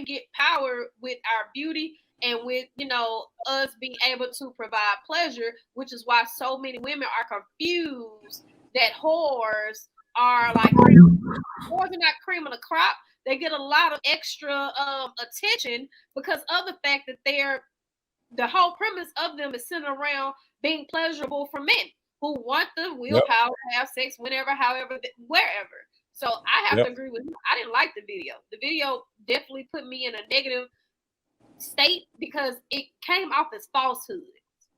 women get power with our beauty and with, you know, us being able to provide pleasure, which is why so many women are confused that whores are like whores are not cream of the crop. They get a lot of extra attention because of the fact that the whole premise of them is centered around being pleasurable for men who want the willpower to have sex whenever, however, wherever. So I have to agree with you. I didn't like the video. The video definitely put me in a negative state because it came off as falsehood.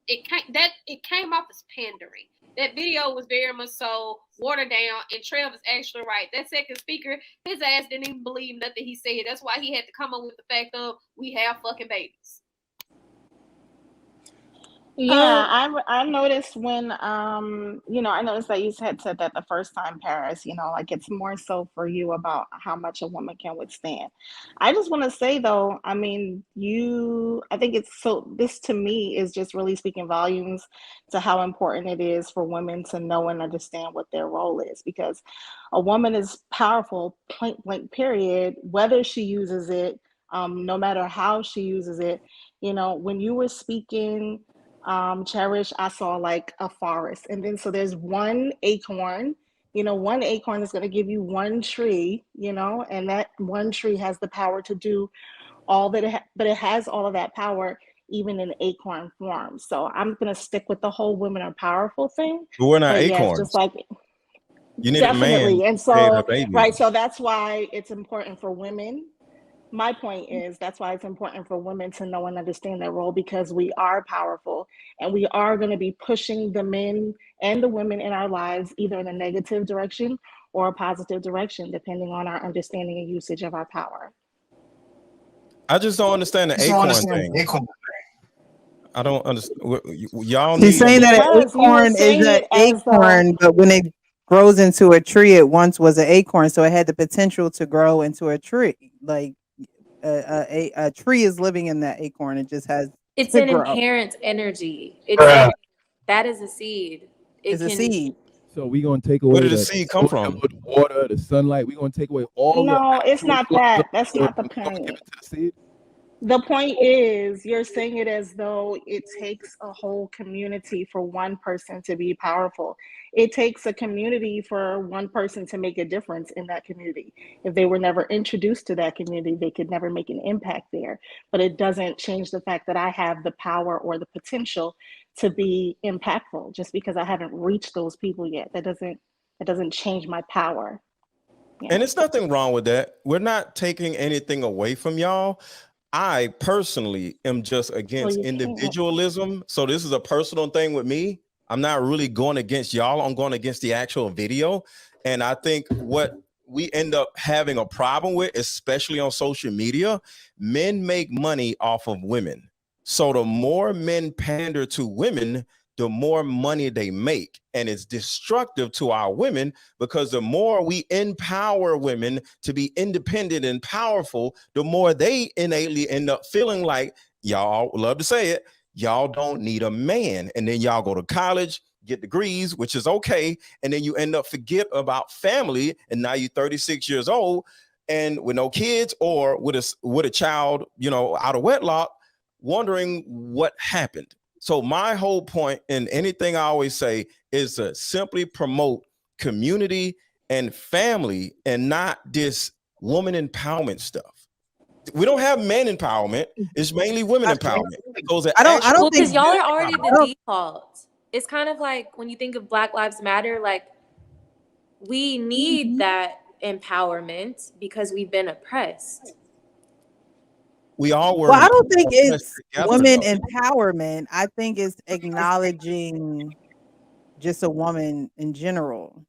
It came off as pandering. That video was very much so watered down, and Trev is actually right. That second speaker, his ass didn't even believe nothing he said. That's why he had to come up with the fact of we have fucking babies. Yeah, I noticed when I noticed that you had said that the first time, Paris, like it's more so for you about how much a woman can withstand. I just want to say though, I mean, I think this to me is just really speaking volumes to how important it is for women to know and understand what their role is, because a woman is powerful, point blank, period, whether she uses it, no matter how she uses it. When you were speaking, Cherish, I saw like a forest, and then so there's one acorn. One acorn is going to give you one tree, and that one tree has the power to do all that but it has all of that power even in acorn form. So I'm going to stick with the whole women are powerful thing. But we're not but acorns. yes, just like you need definitely. a man And so right, so that's why it's important for women. My point is that's why it's important for women to know and understand their role, because we are powerful and we are going to be pushing the men and the women in our lives either in a negative direction or a positive direction, depending on our understanding and usage of our power. I just don't understand the acorn thing. I don't understand. Y'all She's saying that an acorn is an acorn, but when it grows into a tree, it once was an acorn, so it had the potential to grow into a tree. Like a tree is living in that acorn. It just has it's an inherent energy. That is a seed. It's a seed. So we're gonna take away where did the seed come from? The water, the sunlight. We're gonna take away all. No, it's not that. That's not the point. The point is, you're saying it as though it takes a whole community for one person to be powerful. It takes a community for one person to make a difference in that community. If they were never introduced to that community, they could never make an impact there. But it doesn't change the fact that I have the power or the potential to be impactful just because I haven't reached those people yet. That doesn't change my power. Yeah. And there's nothing wrong with that. We're not taking anything away from y'all. I personally am just against individualism. So this is a personal thing with me. I'm not really going against y'all. I'm going against the actual video. And I think what we end up having a problem with, especially on social media, men make money off of women. So the more men pander to women, the more money they make. And it's destructive to our women, because the more we empower women to be independent and powerful, the more they innately end up feeling like, y'all love to say it, y'all don't need a man. And then y'all go to college, get degrees, which is okay. And then you end up forget about family. And now you're 36 years old and with no kids, or with a child, out of wedlock, wondering what happened. So my whole point in anything I always say is to simply promote community and family and not this woman empowerment stuff. We don't have men empowerment. It's mainly women empowerment. I don't think y'all are already the default. It's kind of like when you think of Black Lives Matter, like we need that empowerment because we've been oppressed. We all were. Well, I don't think it's women empowerment. I think it's acknowledging just a woman in general.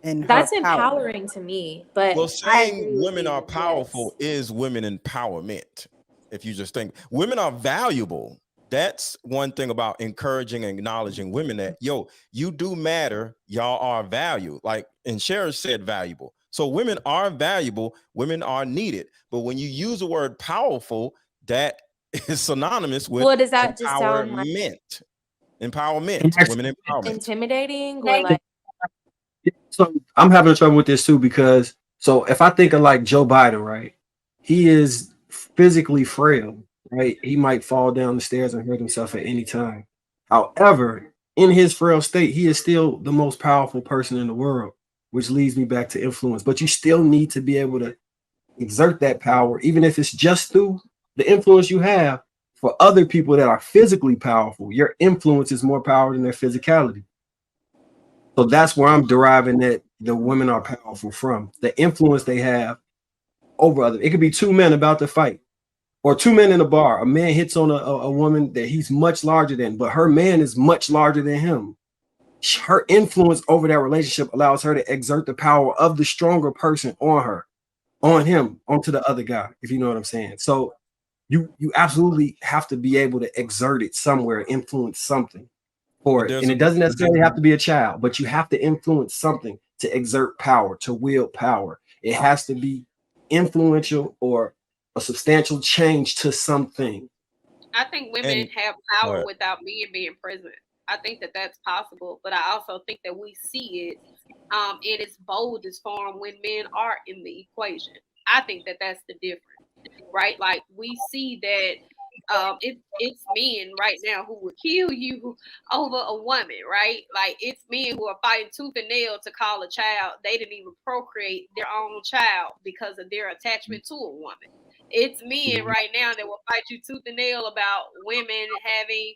And that's empowering to me. But saying women are powerful is women empowerment. If you just think women are valuable, that's one thing about encouraging and acknowledging women that, you do matter. Y'all are valued. Like, and Sheriff said valuable. So women are valuable, women are needed. But when you use the word powerful, that is synonymous with what does that just sound like? Empowerment, women empowerment. Intimidating or like. So I'm having trouble with this too, because so if I think of like Joe Biden, right? He is physically frail, right? He might fall down the stairs and hurt himself at any time. However, in his frail state, he is still the most powerful person in the world, which leads me back to influence. But you still need to be able to exert that power, even if it's just through the influence you have for other people that are physically powerful. Your influence is more powerful than their physicality. So that's where I'm deriving that the women are powerful from. The influence they have over other. It could be two men about to fight, or two men in a bar. A man hits on a woman that he's much larger than, but her man is much larger than him. Her influence over that relationship allows her to exert the power of the stronger person on her, on him, onto the other guy, if you know what I'm saying. So you absolutely have to be able to exert it somewhere, influence something for it. And it doesn't necessarily have to be a child, but you have to influence something to exert power, to wield power. It has to be influential or a substantial change to something. I think women have power without men being present. I think that that's possible, but I also think that we see it in its boldest form when men are in the equation. I think that that's the difference, right? Like we see that it's men right now who would kill you over a woman, right? Like it's men who are fighting tooth and nail to call a child. They didn't even procreate their own child because of their attachment to a woman. It's men right now that will fight you tooth and nail about women having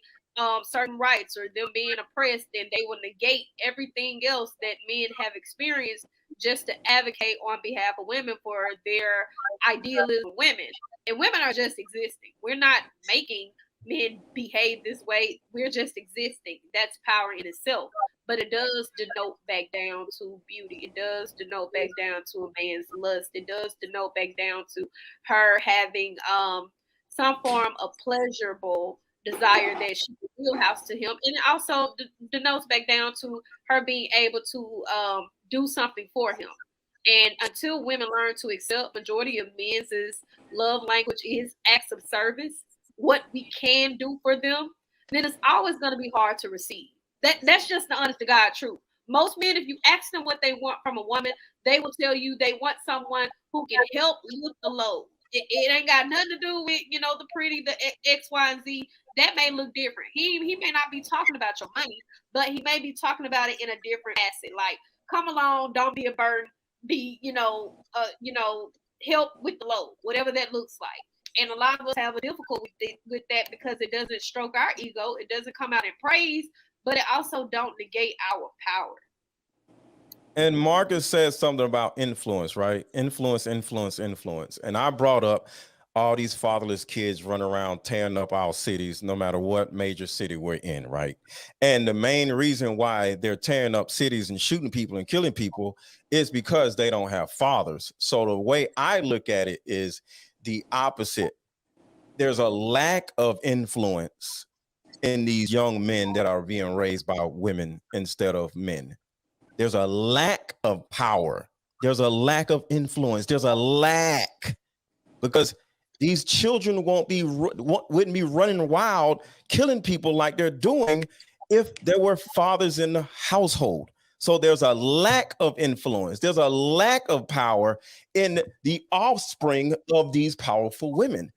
certain rights or them being oppressed, and they will negate everything else that men have experienced just to advocate on behalf of women for their idealism of women. And women are just existing. We're not making men behave this way. We're just existing. That's power in itself. But it does denote back down to beauty. It does denote back down to a man's lust. It does denote back down to her having some form of pleasurable desire that she can wheelhouse to him. And it also denotes back down to her being able to do something for him. And until women learn to accept, majority of men's love language is acts of service, what we can do for them, then it's always going to be hard to receive. That's just the honest to God truth. Most men, if you ask them what they want from a woman, they will tell you they want someone who can help lift the load. It ain't got nothing to do with, the pretty, the X, Y, and Z. That may look different. He may not be talking about your money, but he may be talking about it in a different asset. Like, come along, don't be a burden, be, help with the load, whatever that looks like. And a lot of us have a difficulty with that because it doesn't stroke our ego. It doesn't come out in praise, but it also don't negate our power. And Marcus said something about influence, right? Influence. And I brought up all these fatherless kids running around tearing up our cities, no matter what major city we're in, right? And the main reason why they're tearing up cities and shooting people and killing people is because they don't have fathers. So the way I look at it is the opposite. There's a lack of influence in these young men that are being raised by women instead of men. There's a lack of power. There's a lack of influence. There's a lack because these children wouldn't be running wild, killing people like they're doing if there were fathers in the household. So there's a lack of influence. There's a lack of power in the offspring of these powerful women.